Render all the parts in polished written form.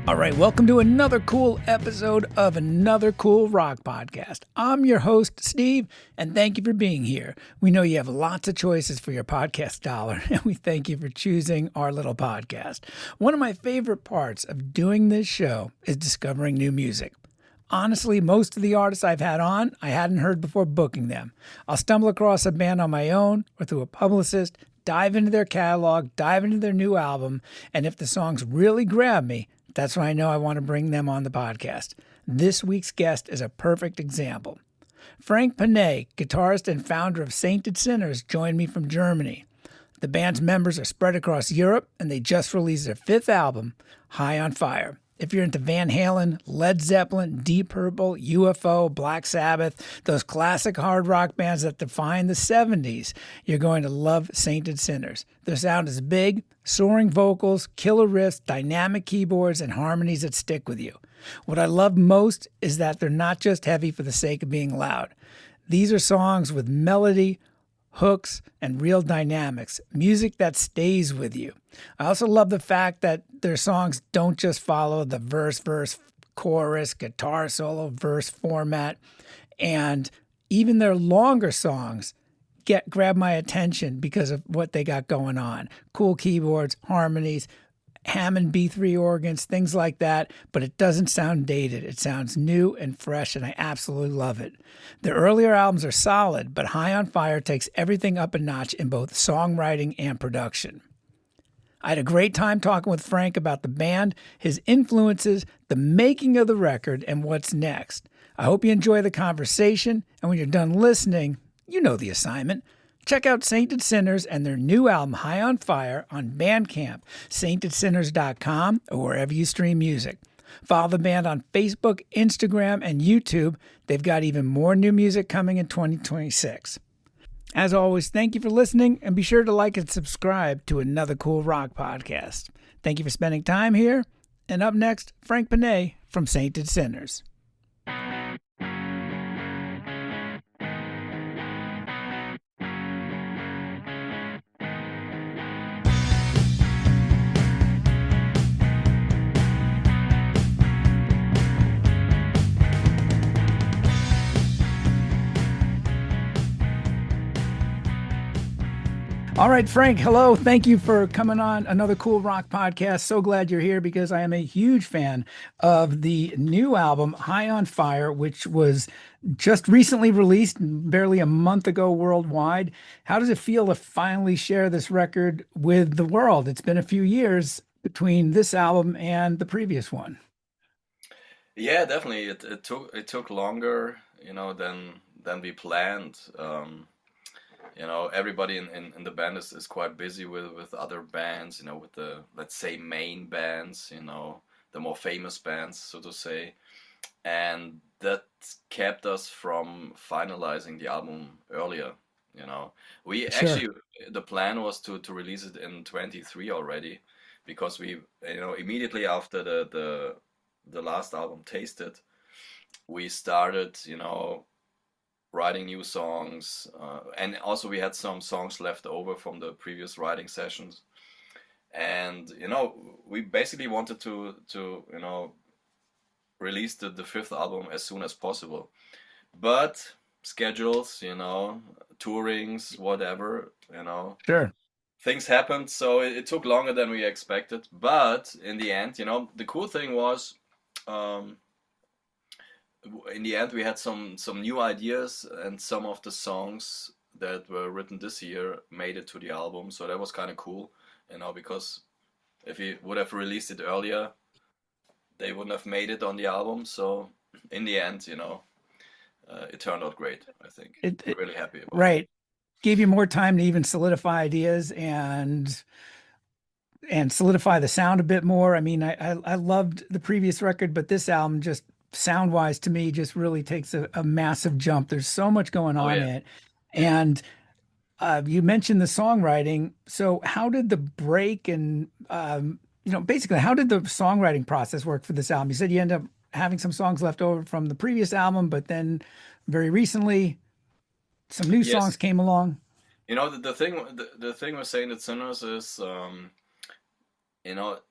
All right, welcome to another cool episode of another cool rock podcast. I'm your host, Steve, and thank you for being here. We know you have lots of choices for your podcast dollar, and we thank you for choosing our little podcast. One of my favorite parts of doing this show is discovering new music. Honestly, most of the artists I've had on, I hadn't heard before booking them. I'll stumble across a band on my own or through a publicist, dive into their catalog, dive into their new album, and if the songs really grab me, that's when I know I want to bring them on the podcast. This week's guest is a perfect example. Frank Pane, guitarist and founder of Sainted Sinners, joined me from Germany. The band's members are spread across Europe, and they just released their fifth album, High on Fire. If you're into Van Halen, Led Zeppelin, Deep Purple, UFO, Black Sabbath, those classic hard rock bands that define the 70s, you're going to love Sainted Sinners. Their sound is big, soaring vocals, killer riffs, dynamic keyboards, and harmonies that stick with you. What I love most is that they're not just heavy for the sake of being loud. These are songs with melody, hooks, and real dynamics, music that stays with you. I also love the fact that their songs don't just follow the verse, chorus, guitar solo, verse format, and even their longer songs grab my attention because of what they got going on. Cool keyboards, harmonies, Hammond B3 organs, things like that, but it doesn't sound dated. It sounds new and fresh, and I absolutely love it. Their earlier albums are solid, but High on Fire takes everything up a notch in both songwriting and production. I had a great time talking with Frank about the band, his influences, the making of the record, and what's next. I hope you enjoy the conversation, and when you're done listening, you know the assignment. Check out Sainted Sinners and their new album, High on Fire, on Bandcamp, saintedsinners.com, or wherever you stream music. Follow the band on Facebook, Instagram, and YouTube. They've got even more new music coming in 2026. As always, thank you for listening, and be sure to like and subscribe to Another Cool Rock Podcast. Thank you for spending time here. And up next, Frank Pané from Sainted Sinners. All right, Frank, hello. Thank you for coming on Another Cool Rock Podcast. So glad you're here because I am a huge fan of the new album, High on Fire, which was just recently released, barely a month ago worldwide. How does it feel to finally share this record with the world? It's been a few years between this album and the previous one. Yeah, definitely. It took longer, than we planned. Everybody in the band is quite busy with other bands, with the, let's say, main bands, the more famous bands, so to say. And that kept us from finalizing the album earlier, We Sure. actually, the plan was to release it in 23 already, because we, immediately after the last album, Tasted, we started, writing new songs, and also we had some songs left over from the previous writing sessions, and we basically wanted to release the fifth album as soon as possible, but schedules, tourings, whatever, Sure. things happened, so it took longer than we expected, but in the end, the cool thing was, in the end we had some new ideas, and some of the songs that were written this year made it to the album, so that was kind of cool, because if we would have released it earlier, they wouldn't have made it on the album. So in the end, it turned out great. I think It, we're it really happy about it. right. Gave you more time to even solidify ideas and solidify the sound a bit more. I mean, I loved the previous record, but this album just sound wise to me just really takes a massive jump. There's so much going Oh on yeah. in it. And you mentioned the songwriting. So how did the break and, basically how did the songwriting process work for this album? You said you end up having some songs left over from the previous album, but then very recently some new songs Yes. came along. The thing with Saint Sinners is,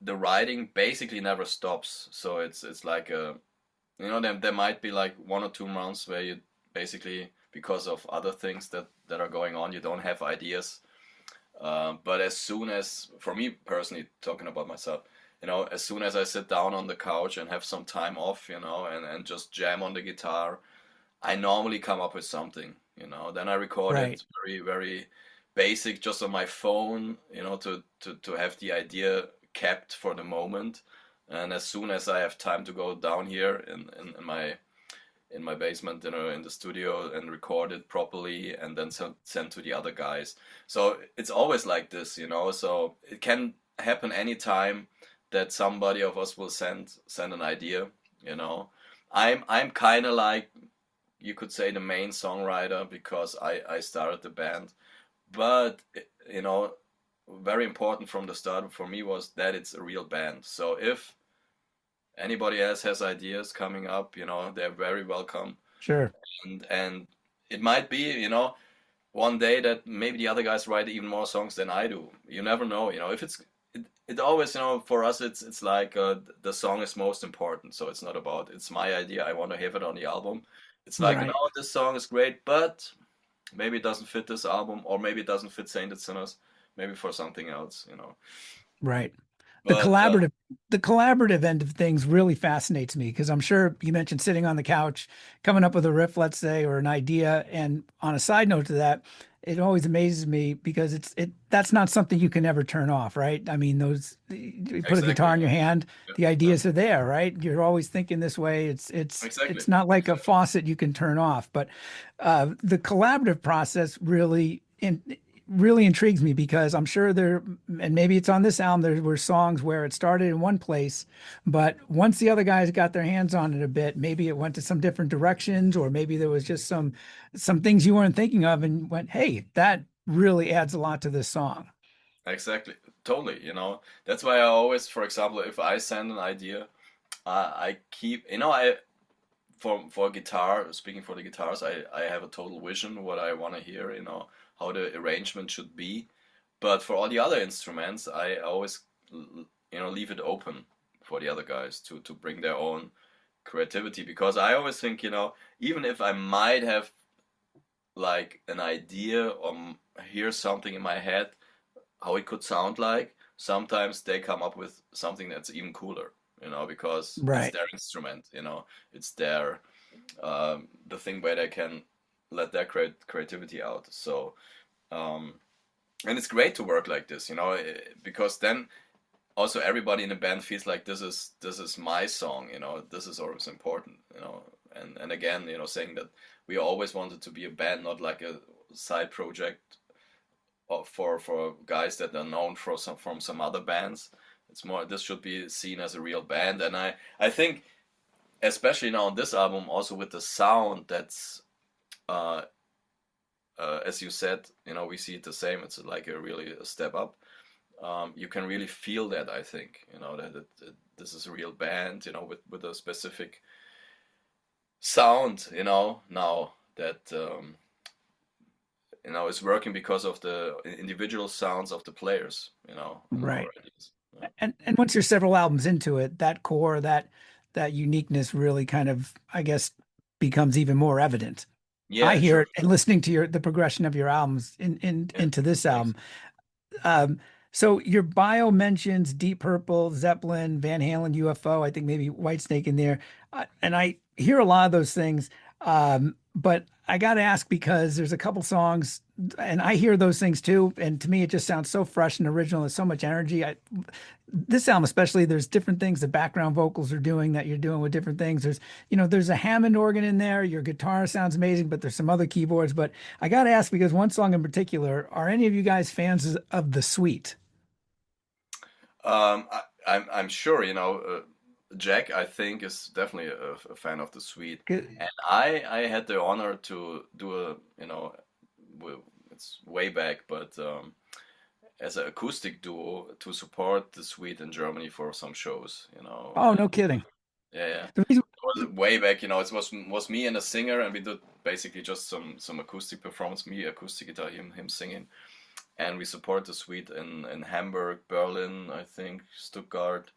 the writing basically never stops. So it's like there might be like 1 or 2 months where you basically, because of other things that are going on, you don't have ideas. But as soon as, for me personally, talking about myself, as soon as I sit down on the couch and have some time off, and just jam on the guitar, I normally come up with something. Then I record Right. it very, very basic, just on my phone, to have the idea kept for the moment. And as soon as I have time to go down here in my basement, in the studio, and record it properly, and then send to the other guys. So it's always like this. So it can happen anytime that somebody of us will send an idea. You know, I'm kind of like, you could say, the main songwriter, because I started the band. But very important from the start for me was that it's a real band. So if anybody else has ideas coming up, they're very welcome. Sure. And it might be, one day that maybe the other guys write even more songs than I do. You never know. If it always, for us, it's like, the song is most important. So it's not about, it's my idea, I want to have it on the album. It's like, Right. this song is great, but maybe it doesn't fit this album, or maybe it doesn't fit Sainted Sinners, maybe for something else. Right. The But collaborative the collaborative end of things really fascinates me because I'm sure you mentioned sitting on the couch, coming up with a riff, let's say, or an idea. And on a side note to that, it always amazes me because it that's not something you can ever turn off, right? I mean, those you put a exactly, guitar in your hand, yeah, the yeah, ideas are there, right? You're always thinking this way. exactly, It's not like a exactly, faucet you can turn off, but the collaborative process really intrigues me because I'm sure there, and maybe it's on this album, there were songs where it started in one place, but once the other guys got their hands on it a bit, maybe it went to some different directions, or maybe there was just some things you weren't thinking of and went, hey, that really adds a lot to this song. exactly, totally. That's why I always, for example, if I send an idea, I keep, I for guitar, speaking for the guitars, I have a total vision what I want to hear, how the arrangement should be. But for all the other instruments, I always, leave it open for the other guys to bring their own creativity, because I always think, even if I might have like an idea, or hear something in my head how it could sound like, sometimes they come up with something that's even cooler, because it's Right. their instrument, it's their, the thing where they can let their creativity out. So, um, and it's great to work like this, because then also everybody in the band feels like this is my song, this is always important, and again, saying that we always wanted to be a band, not like a side project for guys that are known from some other bands. It's more, this should be seen as a real band. And I think, especially now on this album, also with the sound, that's uh, as you said, we see it the same. It's like a really a step up. You can really feel that, I think, that this is a real band, with a specific sound, now that, is working because of the individual sounds of the players, and our Right. ideas. Yeah, And once you're several albums into it, that core, that uniqueness really kind of, I guess, becomes even more evident. I yeah, hear sure, it and sure. listening to the progression of your albums Yeah, into this thanks. album. Um, so your bio mentions Deep Purple, Zeppelin, Van Halen, UFO, I think maybe Whitesnake in there. And I hear a lot of those things. But I got to ask because there's a couple songs and I hear those things too. And to me, it just sounds so fresh and original. There's so much energy. This album, especially, there's different things the background vocals are doing that you're doing with different things. There's a Hammond organ in there. Your guitar sounds amazing, but there's some other keyboards. But I got to ask because one song in particular, are any of you guys fans of The Suite? I'm sure, Jack, I think, is definitely a fan of the suite, and I had the honor to do it's way back, but as an acoustic duo, to support the suite in Germany for some shows, Oh, and no kidding. yeah, yeah. The reason, It was way back, it was me and a singer, and we did basically just some acoustic performance, me acoustic guitar, him singing. and we support the suite in Hamburg, Berlin, I think, Stuttgart,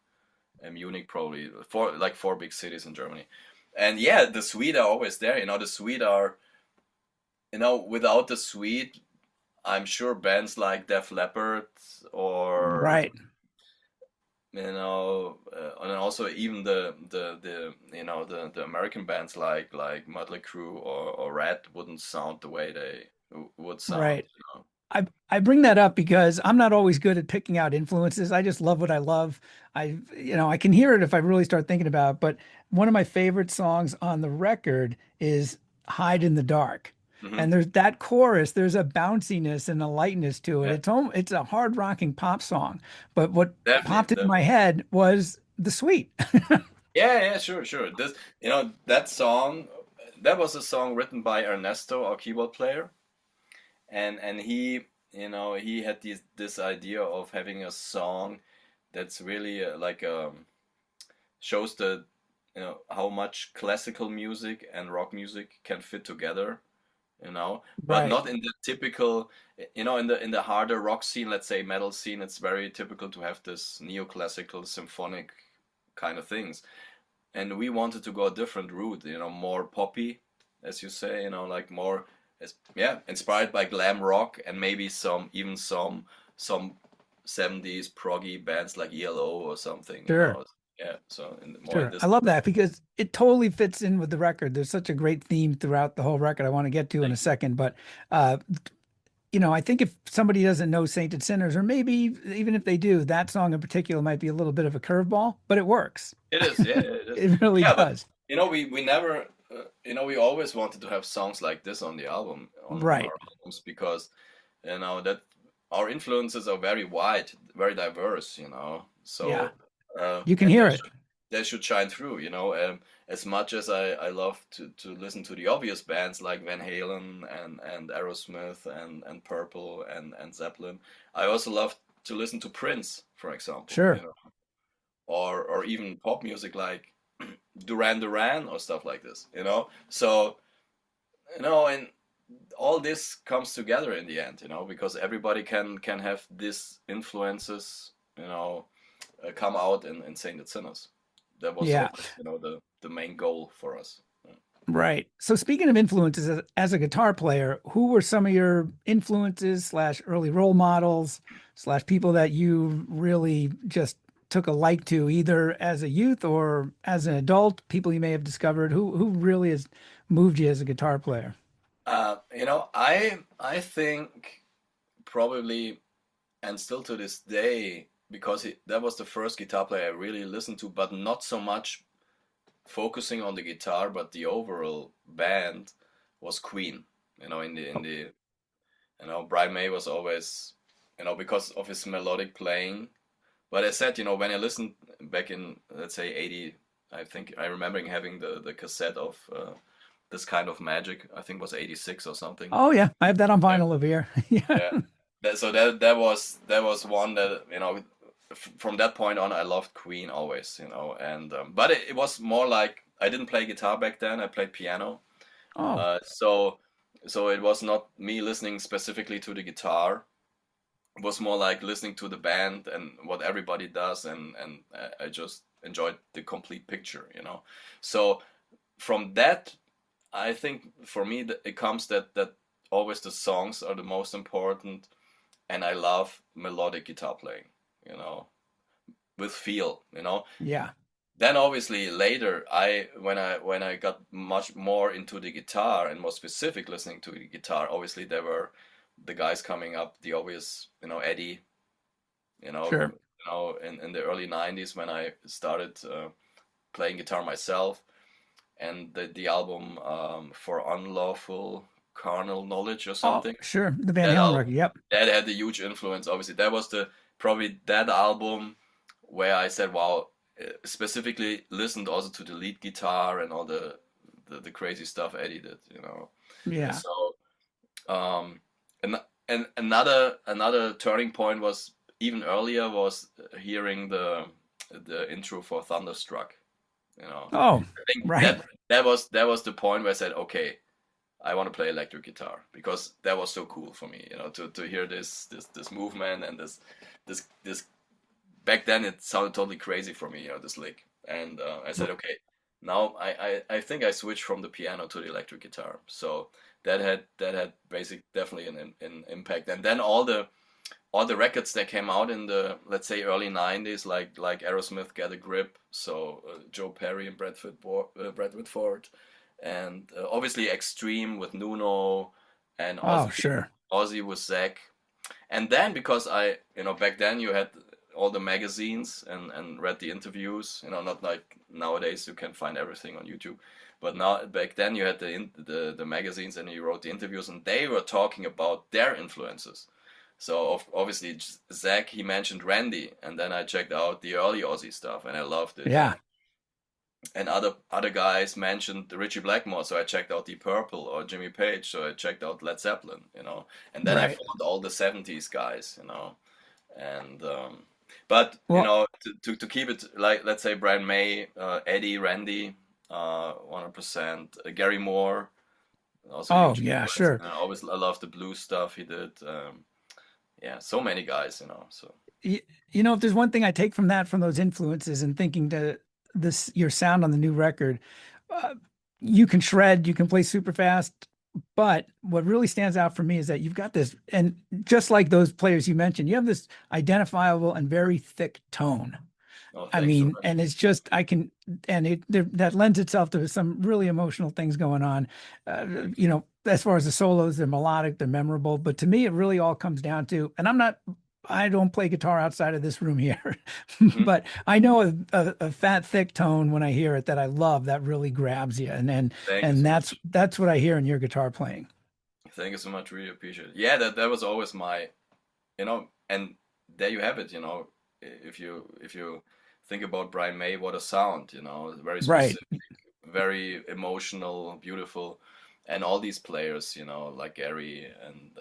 and Munich, probably four big cities in Germany. And yeah, the suite are always there. The suite are, without the suite, I'm sure bands like Def Leppard or Right. and also even the American bands like Mötley Crüe or Rat wouldn't sound the way they would sound. Right. I bring that up because I'm not always good at picking out influences. I just love what I love. I can hear it if I really start thinking about it. But one of my favorite songs on the record is Hide in the Dark. Hmm. And there's that chorus, there's a bounciness and a lightness to it. Yeah, It's a hard rocking pop song. But what definitely, popped into my definitely. head was the Sweet. Yeah, yeah, sure, sure. That song, that was a song written by Ernesto, our keyboard player, and he had this idea of having a song that's really shows the how much classical music and rock music can fit together, but Right. not in the typical, in the harder rock scene, let's say metal scene. It's very typical to have this neoclassical symphonic kind of things, and we wanted to go a different route, more poppy, as you say, like more, yeah, inspired by glam rock and maybe some 70s proggy bands like ELO or something, Sure. yeah, so more in Sure. this I love that because it totally fits in with the record. There's such a great theme throughout the whole record I want to get to in a thing. second. But uh, I think if somebody doesn't know Sainted Sinners, or maybe even if they do, that song in particular might be a little bit of a curveball, but it works. It is, yeah, yeah, it is. It really Yeah, but does. we never, we always wanted to have songs like this on the album, on Right. our albums, because that our influences are very wide, very diverse, Yeah. so You can and hear it. they should shine through, as much as I love to listen to the obvious bands like Van Halen and Aerosmith and Purple and Zeppelin. I also love to listen to Prince, for example, Sure. or even pop music like Duran Duran or stuff like this, So, and all this comes together in the end, because everybody can have these influences, come out in Sainted Sinners. That was Yeah. always, the main goal for us. Yeah. Right. So speaking of influences as a guitar player, who were some of your influences slash early role models slash people that you really just took a like to, either as a youth or as an adult, people you may have discovered who really has moved you as a guitar player? I think probably, and still to this day, because that was the first guitar player I really listened to, but not so much focusing on the guitar, but the overall band, was Queen. Brian May was always, because of his melodic playing. But I said, when I listened back in, let's say, 80, I think I remember having the cassette of This Kind of Magic, I think was 86 or something. Oh yeah, I have that on Yeah. vinyl over here. Yeah. Yeah. So that was one that, from that point on, I loved Queen always, and but it was more like I didn't play guitar back then. I played piano. Oh, So it was not me listening specifically to the guitar. It was more like listening to the band and what everybody does, and I just enjoyed the complete picture, So from that, I think for me it comes that always the songs are the most important, and I love melodic guitar playing, you know, with feel, yeah. Then obviously later, when I got much more into the guitar and more specific listening to the guitar, obviously there were the guys coming up, the obvious, Eddie, you know, Sure. in the early '90s when I started playing guitar myself, and the album For Unlawful Carnal Knowledge or Oh, something. sure. The Van That Halen album record. Yep. that had a huge influence. Obviously, that was the probably that album where I said, "Wow!" Specifically listened also to the lead guitar and all the crazy stuff Eddie did. And Yeah. so, um, and another turning point was even earlier was hearing the intro for Thunderstruck. Oh, I think right. that was the point where I said, okay, I want to play electric guitar because that was so cool for me, to hear this movement and this back then it sounded totally crazy for me, this lick. And I said, okay, now I think I switched from the piano to the electric guitar. So that had basic definitely an impact. And then all the records that came out in the, let's say, early 90s, like Aerosmith, Get a Grip, so Joe Perry and Bradford Ford, and obviously Extreme with Nuno, and Oh, sure. Ozzy with Zach. And then because back then you had all the magazines and read the interviews, not like nowadays you can find everything on YouTube. But now back then you had the magazines and you wrote the interviews and they were talking about their influences. So obviously Zach, he mentioned Randy, and then I checked out the early Ozzy stuff and I loved it. Yeah. And other guys mentioned Richie Blackmore, so I checked out Deep Purple, or Jimmy Page, so I checked out Led Zeppelin, and then I Right. found all the '70s guys, and but Well, to keep it like, let's say, Brian May, Eddie, Randy, 100%, Gary Moore, also oh, huge yeah, influence. sure. I love the blues stuff he did. Yeah, so many guys, so. you, if there's one thing I take from that, from those influences and thinking to this, your sound on the new record, uh, you can shred, you can play super fast, but what really stands out for me is that you've got this, and just like those players you mentioned, you have this identifiable and very thick tone. Oh, I thanks so mean, much. and it's just, I can, and that lends itself to some really emotional things going on. As far as the solos, they're melodic, they're memorable, but to me, it really all comes down to, and I don't play guitar outside of this room here, Mhm. but I know a fat, thick tone when I hear it that I love, that really grabs you. Thank you And so that's, much. that's what I hear in your guitar playing. Thank you so much. Really appreciate it. Yeah, that was always my, and there you have it. If you think about Brian May, what a sound. Very Right. specific, very emotional, beautiful, and all these players, like Gary and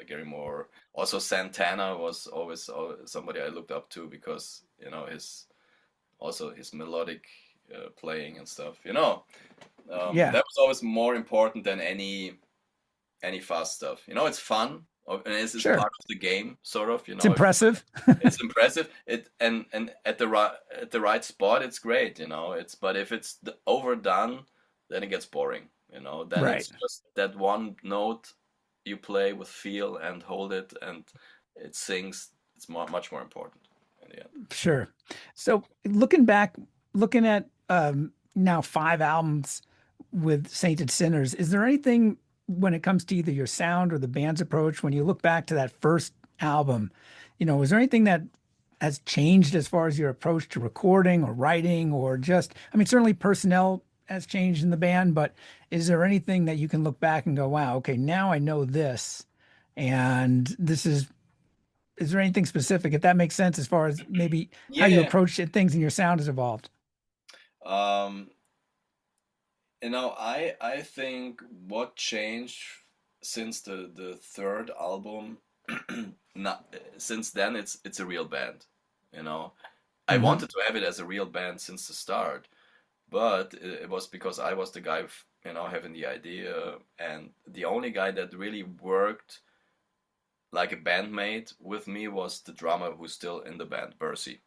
Gary Moore. Also, Santana was always somebody I looked up to because his melodic playing and stuff. Yeah, That was always more important than any fast stuff. It's fun, and it's sure. part of the game, sort of. It's If impressive. it's impressive, and at the right spot, it's great. But if it's overdone, then it gets boring. Then Right. it's just that one note you play with feel and hold it, and it sings. It's much more important in the end. Sure. So looking back, looking at now 5 albums with Sainted Sinners, is there anything when it comes to either your sound or the band's approach, when you look back to that first album, is there anything that has changed as far as your approach to recording or writing or just, I mean, certainly personnel has changed in the band, but is there anything that you can look back and go, wow, okay, now I know this and this is there anything specific, if that makes sense, as far as maybe how you Yeah. approach things and your sound has evolved? Um, I think what changed since the third album, not since then it's a real band. You know, I Hmm. wanted to have it as a real band since the start, but it was because I was the guy, having the idea, and the only guy that really worked like a bandmate with me was the drummer who's still in the band, Bercy.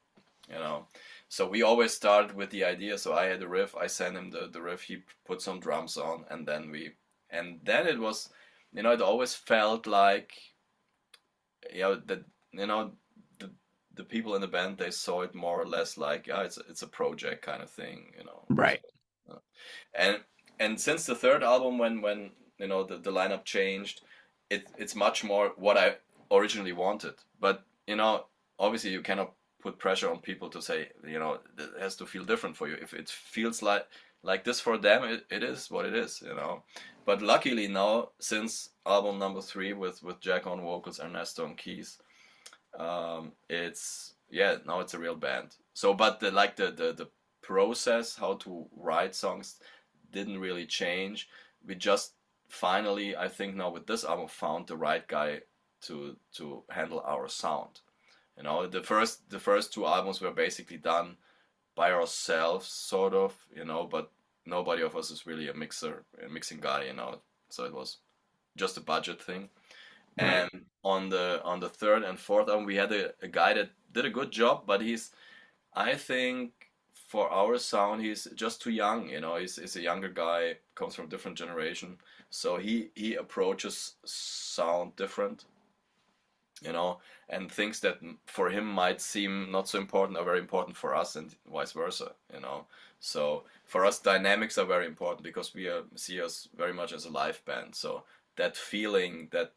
you know. So we always started with the idea. So I had a riff, I sent him the riff, he put some drums on, and then it was, it always felt like, that, the, the people in the band, they saw it more or less like, yeah, it's a project kind of thing. So, Right. uh, and and since the third album, when the lineup changed, it's much more what I originally wanted. But obviously you cannot put pressure on people to say, it has to feel different for you. If it feels like this for them, it is what it is. But luckily now, since album number three with Jack on vocals, Ernesto on keys, it's yeah, now it's a real band. So, but the process how to write songs didn't really change. We just finally, I think now with this album, found the right guy to handle our sound. The first two albums were basically done by ourselves, sort of, but nobody of us is really a mixing guy. so it was just a budget thing. Right. And on the third and fourth album, we had a guy that did a good job, but I think for our sound, he's just too young. You know, he's a younger guy, comes from a different generation, so he approaches sound different. You know, and things that for him might seem not so important are very important for us, and vice versa. You know, so for us, dynamics are very important because see us very much as a live band. So that feeling, that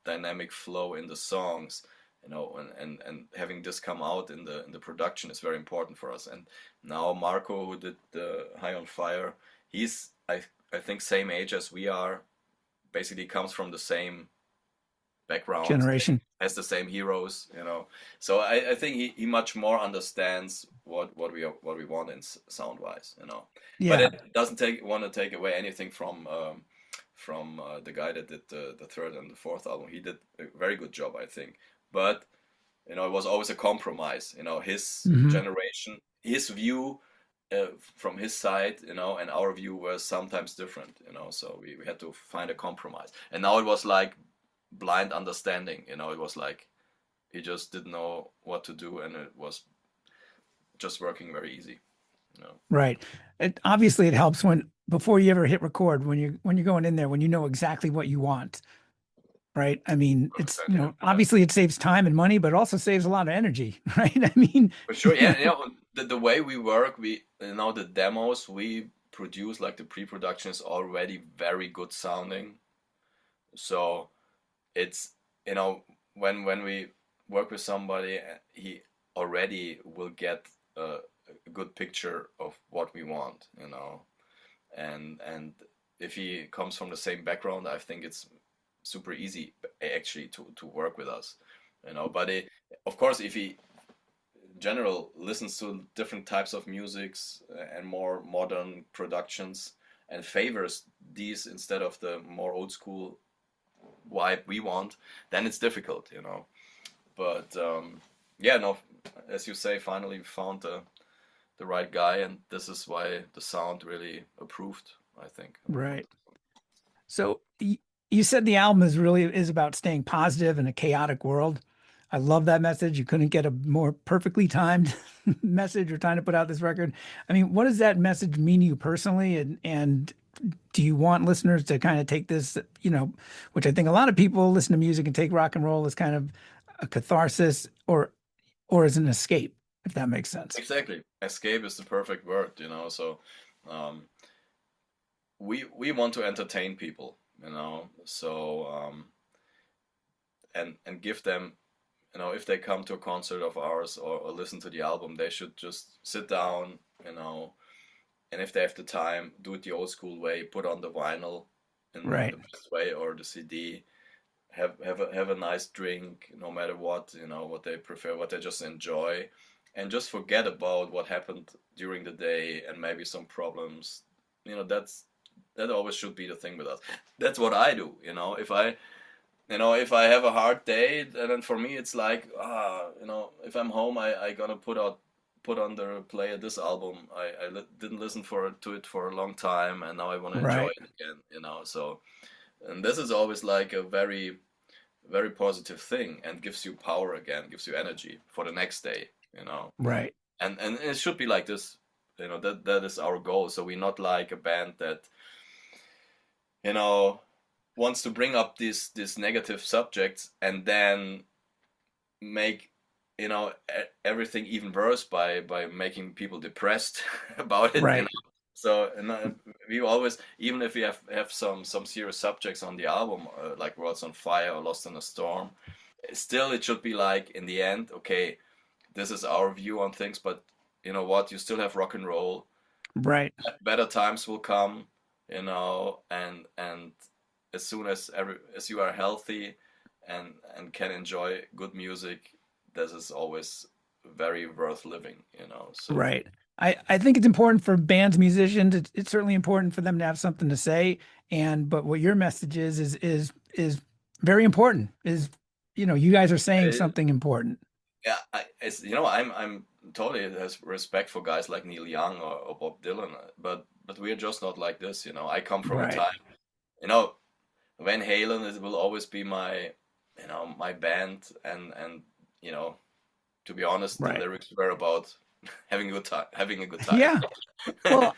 dynamic flow in the songs, and having this come out in the production is very important for us. And now Marco, who did the High on Fire, he's I think same age as we are, basically comes from the same background, Generation. has the same heroes, so I think he much more understands what we want in sound wise, but Yeah. it doesn't want to take away anything from the guy that did the third and the fourth album. He did a very good job, I think. But it was always a compromise. His Hmm. generation, his view from his side, and our view was sometimes different. So we had to find a compromise. And now it was like blind understanding. It was like he just didn't know what to do, and it was just working very easy. Right. Obviously it helps when before you ever hit record, when you're going in there, when you know exactly what you want. Right. I mean, it's, 100%, yeah, yeah. obviously it saves time and money, but it also saves a lot of energy. Right. I mean, For sure, yeah. The way we work, the demos we produce, like the pre-production, is already very good sounding. So it's when we work with somebody, he already will get a good picture of what we want, and if he comes from the same background, I think it's super easy actually to work with us, but of course, if he general listens to different types of musics and more modern productions and favors these instead of the more old school vibe we want, then it's difficult, But yeah, no, as you say, finally we found the right guy, and this is why the sound really approved, I think. right. So you said the album is about staying positive in a chaotic world. I love that message. You couldn't get a more perfectly timed message or trying to put out this record. I mean, what does that message mean to you personally? And do you want listeners to kind of take this, which I think a lot of people listen to music and take rock and roll as kind of a catharsis or as an escape, if that makes sense. Exactly. Escape is the perfect word, so um, we want to entertain people, so and give them, if they come to a concert of ours, or listen to the album, they should just sit down, and if they have the time, do it the old school way, put on the vinyl in Right. the best way, or the CD, have a nice drink, no matter what they prefer, what they just enjoy, and just forget about what happened during the day and maybe some problems. That always should be the thing with us. That's what I do. If I have a hard day, and then for me it's like, if I'm home, I gonna put on the player this album. Didn't listen to it for a long time, and now I want to enjoy Right. it again. So, and this is always like a very very positive thing, and gives you power again, gives you energy for the next day. Right. And it should be like this. That is our goal. So we're not like a band that you know wants to bring up these negative subjects and then make everything even worse by making people depressed about it. Right. So we always, even if we have some serious subjects on the album, like Worlds on Fire or Lost in a Storm, still it should be like, in the end, okay, this is our view on things, but you know what, you still have rock and roll. Right. Better times will come, and as soon as you are healthy and can enjoy good music, this is always very worth living, so. Right. I think it's important for bands, musicians. It's certainly important for them to have something to say. But what your message is very important. You guys are saying something important. Yeah, I'm totally has respect for guys like Neil Young or Bob Dylan, but we're just not like this. I come from a Right. time you know, Van Halen is, will always be my, my band, and you know, to be honest, the Right. lyrics were about having a good time. Yeah. Well,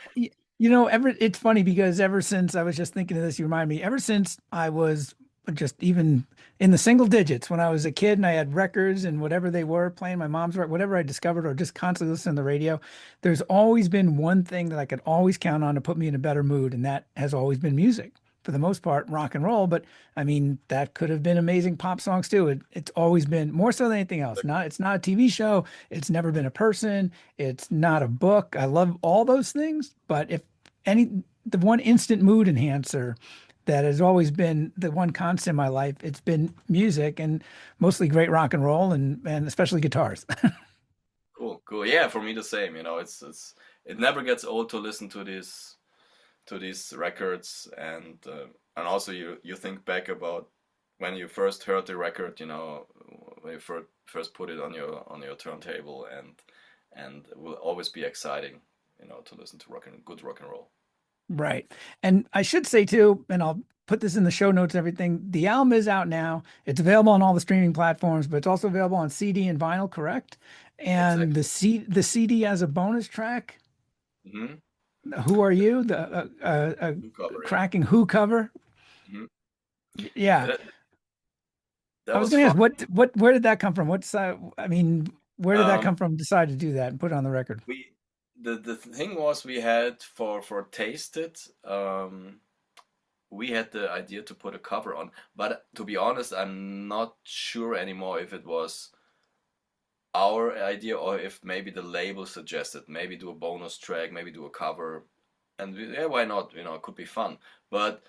ever it's funny because ever since I was just thinking of this, you remind me, ever since I was just even in the single digits when I was a kid and I had records and whatever they were playing, my mom's record, whatever I discovered or just constantly listening to the radio, there's always been one thing that I could always count on to put me in a better mood, and that has always been music. For the most part, rock and roll, but I mean, that could have been amazing pop songs too. It's always been more so than anything else. It's not a TV show. It's never been a person. It's not a book. I love all those things, but if the one instant mood enhancer that has always been the one constant in my life, it's been music and mostly great rock and roll and especially guitars. Cool, cool. Yeah, for me the same. It never gets old to listen to these records, and also you think back about when you first heard the record, when you first put it on your turntable, and it will always be exciting, to listen to good rock and roll. Right. And I should say too, and I'll put this in the show notes and everything, the album is out now. It's available on all the streaming platforms, but it's also available on CD and vinyl, correct? And Exactly. the CD has a bonus track. Mm-hmm. Who Are You? The New cover, yeah. cracking Who cover. Hmm. Yeah. That, I that was was going to fun. ask where did that come from? I mean, where did that Um, come from? Decide to do that and put it on the record. we the thing was, we had for Taste It, we had the idea to put a cover on, but to be honest, I'm not sure anymore if it was our idea or if maybe the label suggested maybe do a bonus track, maybe do a cover, and yeah, why not? It could be fun. But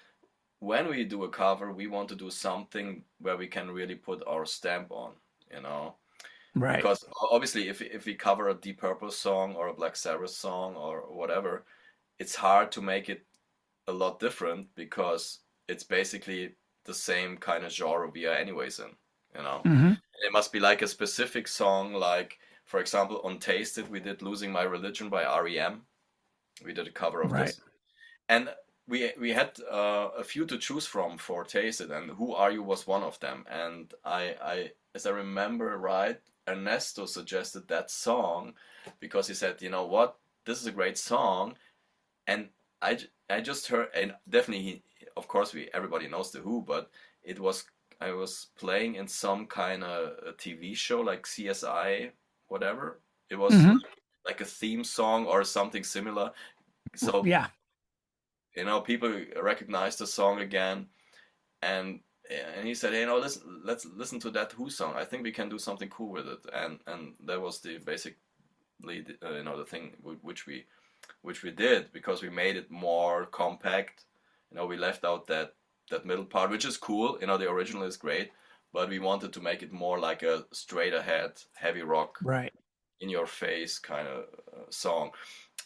when we do a cover, we want to do something where we can really put our stamp on, you know. Right. Because obviously, if we cover a Deep Purple song or a Black Sabbath song or whatever, it's hard to make it a lot different because it's basically the same kind of genre we are anyways in, you know. Hmm. And it must be like a specific song, like for example on Tasted we did Losing My Religion by REM. We did a cover of Right. this, and we had a few to choose from for Tasted, and Who Are You was one of them. And I as I remember right, Ernesto suggested that song because he said, you know what, this is a great song. And I just heard, and definitely of course everybody knows the Who, but it was I was playing in some kind of TV show like CSI, whatever. It was Hmm. like a theme song or something similar. So Yeah. people recognize the song again, and and he said, hey, listen, let's listen to that Who song. I think we can do something cool with it, and that was the basically the thing which we did, because we made it more compact. We left out that middle part, which is cool. The original is great, but we wanted to make it more like a straight ahead, heavy rock, Right. in your face kind of song.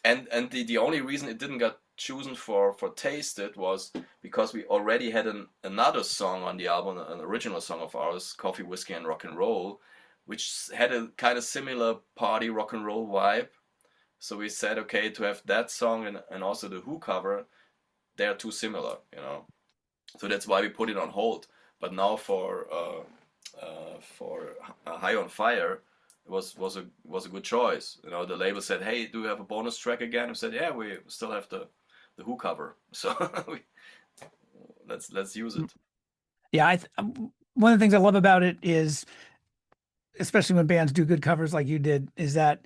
And the only reason it didn't get chosen for Taste It was because we already had another song on the album, an original song of ours, Coffee, Whiskey, and Rock and Roll, which had a kind of similar party rock and roll vibe. So we said, okay, to have that song and also the Who cover, they are too similar. So that's why we put it on hold. But now for High on Fire, it was a good choice. The label said, hey, do we have a bonus track again? We said, yeah, we still have the Who cover, so let's use it. Yeah. One of the things I love about it is, especially when bands do good covers like you did, is that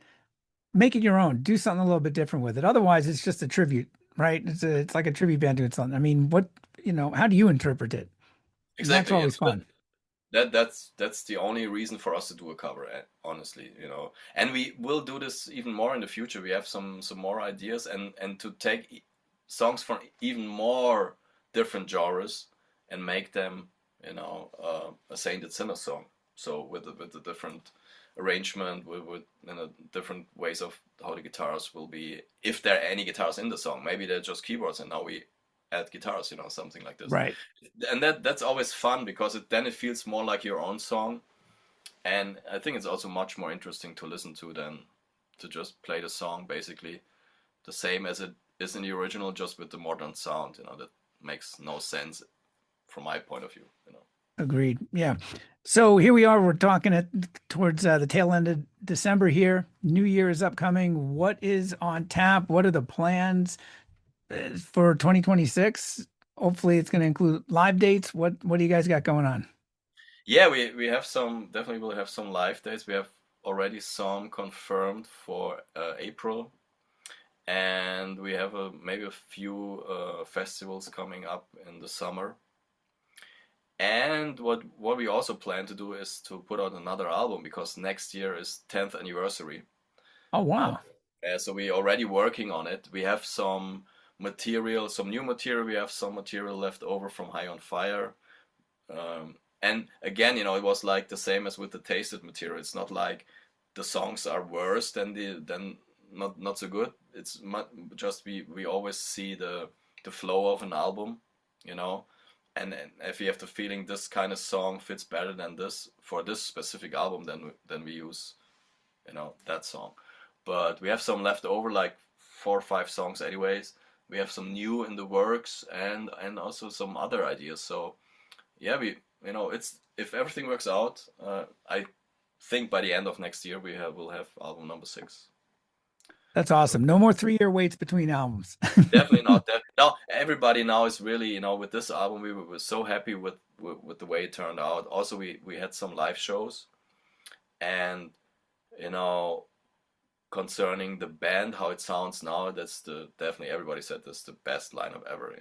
make it your own. Do something a little bit different with it. Otherwise, it's just a tribute, right? It's like a tribute band doing something. I mean, how do you interpret it? And that's Exactly. always fun. That's the only reason for us to do a cover, honestly. And we will do this even more in the future. We have some more ideas, and to take songs from even more different genres and make them, a Sainted Sinner song. So with a different arrangement, with different ways of how the guitars will be, if there are any guitars in the song. Maybe they're just keyboards, and now we add guitars, something like this. Right. And that's always fun because it feels more like your own song. And I think it's also much more interesting to listen to than to just play the song basically the same as it is in the original, just with the modern sound. That makes no sense from my point of view, you know. Agreed. Yeah. So here we are. We're talking towards the tail end of December here. New Year is upcoming. What is on tap? What are the plans for 2026? Hopefully, it's going to include live dates. What do you guys got going on? Yeah, we have some, definitely will have some live dates. We have already some confirmed for April, and we have maybe a few festivals coming up in the summer. And what we also plan to do is to put out another album because next year is 10th anniversary. Oh, Uh, wow. so we already working on it. We have some material, some new material. We have some material left over from High on Fire. And again, it was like the same as with the tasted material. It's not like the songs are worse than not so good. It's just we always see the flow of an album, you know. And if we have the feeling this kind of song fits better than this for this specific album, then we use that song. But we have some left over, like 4 or 5 songs anyways. We have some new in the works and also some other ideas. So yeah, it's if everything works out, I think by the end of next year we'll have album number 6. That's So awesome. No more 3-year waits between albums. definitely not that. Now everybody now is really, with this album we were so happy with the way it turned out. Also, we had some live shows, and you know concerning the band, how it sounds now, that's the definitely everybody said this is the best lineup ever.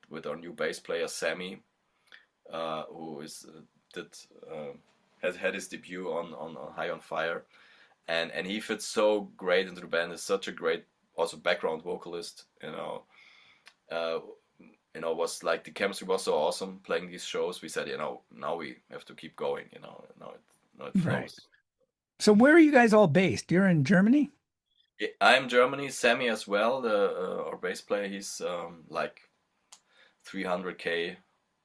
With our new bass player Sammy, who is did has had his debut on High on Fire, and he fits so great into the band. Is such a great also background vocalist. Uh, was like the chemistry was so awesome playing these shows. We said, now we have to keep going. Now it Right. flows. So where are you guys all based? You're in Germany? Yeah, I'm Germany. Sammy as well, the our bass player. He's like 300K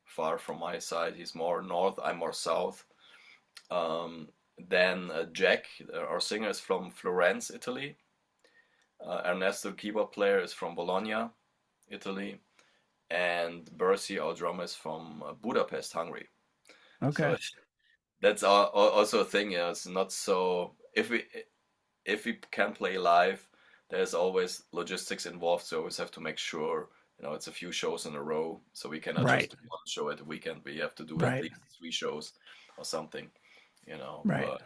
far from my side. He's more north. I'm more south. Then Jack, our singer, is from Florence, Italy. Ernesto, keyboard player, is from Bologna, Italy, and Bercy, our drummer, is from Budapest, Hungary. So Okay. that's also a thing. Yeah, it's not so. If we can play live, there's always logistics involved. So we always have to make sure it's a few shows in a row. So we cannot just Right. do one show at the weekend. We have to do at Right. least 3 shows or something. Right. But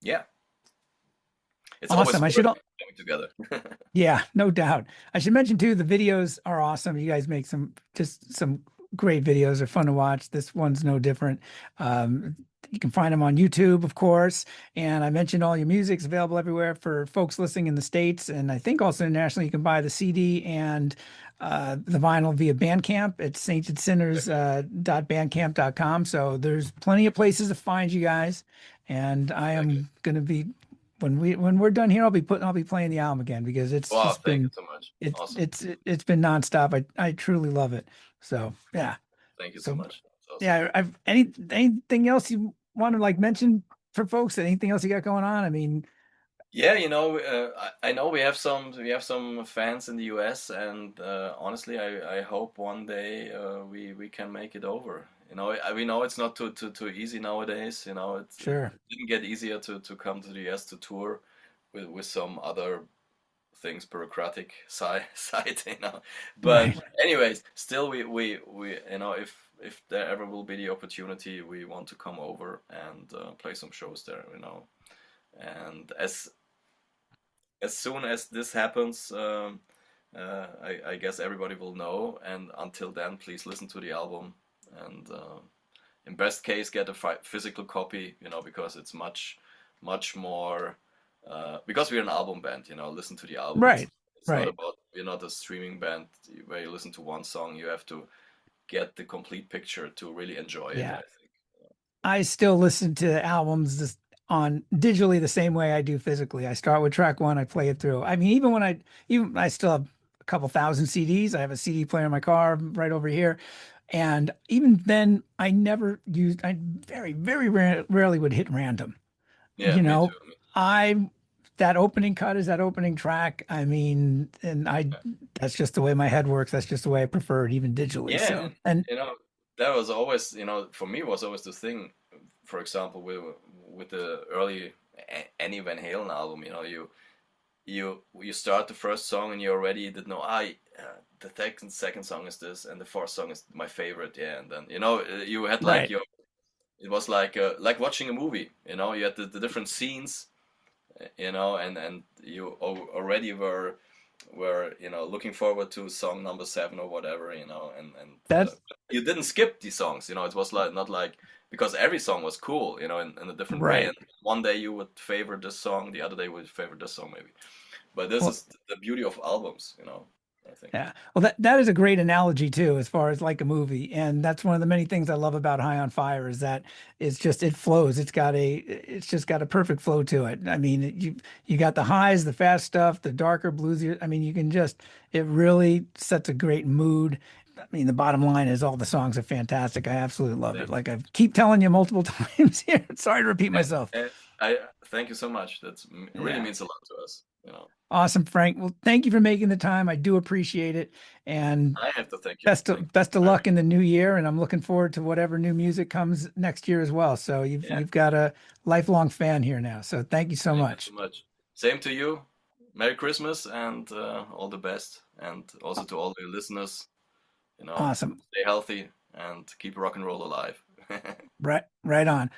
yeah, it's always Awesome. worth coming together. Yeah, no doubt. I should mention too, the videos are awesome. You guys make some great videos. They're fun to watch. This one's no different. Um, you can find them on YouTube, of course. And I mentioned all your music's available everywhere for folks listening in the States. And I think also internationally, you can buy the CD and the vinyl via Bandcamp at saintedsinners.bandcamp.com. So there's plenty of places to find you guys. And I Exactly. am going to be when we're done here, I'll be playing the album again because it's Wow, just thank you been so much. Awesome. it's been nonstop. I truly love it. So yeah. Thank you so So much. That's awesome. yeah, I've anything else you want to like mention for folks? Anything else you got going on? I mean, Yeah, I know we have some fans in the US, and honestly, I hope one day we can make it over. We know it's not too easy nowadays. It sure. didn't get easier to come to the US to tour with some other things bureaucratic side. But Right. anyways, still we if there ever will be the opportunity, we want to come over and play some shows there. And as soon as this happens, I guess everybody will know. And until then, please listen to the album, and in best case, get a physical copy. Because it's much more. Because we're an album band, listen to the album. It's Right. it's not Right. about we're not a streaming band where you listen to one song. You have to get the complete picture to really enjoy it, I Yeah. think. I still listen to albums just on digitally the same way I do physically. I start with track one, I play it through. I mean, even I still have a couple thousand CDs. I have a CD player in my car right over here. And even then, I very, very rarely would hit random. Yeah, You me too. know, I that opening cut is that opening track. I mean, and that's just the way my head works. That's just the way I prefer it, even digitally. Yeah, So, and and you know that was always, for me was always the thing. For example, with the early any Van Halen album, you start the first song and you already did know, the second song is this and the fourth song is my favorite, yeah, and then you had like right, your it was like watching a movie, you had the different scenes, and you already were looking forward to song number seven or whatever, and that's you didn't skip these songs, it was like not like, because every song was cool, in a different way, right. and one day you would favor this song, the other day you would favor this song maybe, but this Well, is the beauty of albums, I think. yeah. Well, that is a great analogy too, as far as like a movie. And that's one of the many things I love about High on Fire is that it flows. It's just got a perfect flow to it. I mean, you got the highs, the fast stuff, the darker bluesy. I mean, it really sets a great mood. I mean, the bottom line is all the songs are fantastic. I absolutely love it. Thank Like I keep telling you multiple times here. Sorry to repeat and, myself. and I thank you so much. It really Yeah. means a lot to us. Awesome, Frank. Well, thank you for making the time. I do appreciate it. And I have to thank best of you very luck much. in the new year, and I'm looking forward to whatever new music comes next year as well. So Yeah, you've got a lifelong fan here now. So thank you so thank you much. so much. Same to you. Merry Christmas and all the best, and also to all the listeners. Awesome. Stay healthy and keep rock and roll alive. Right on.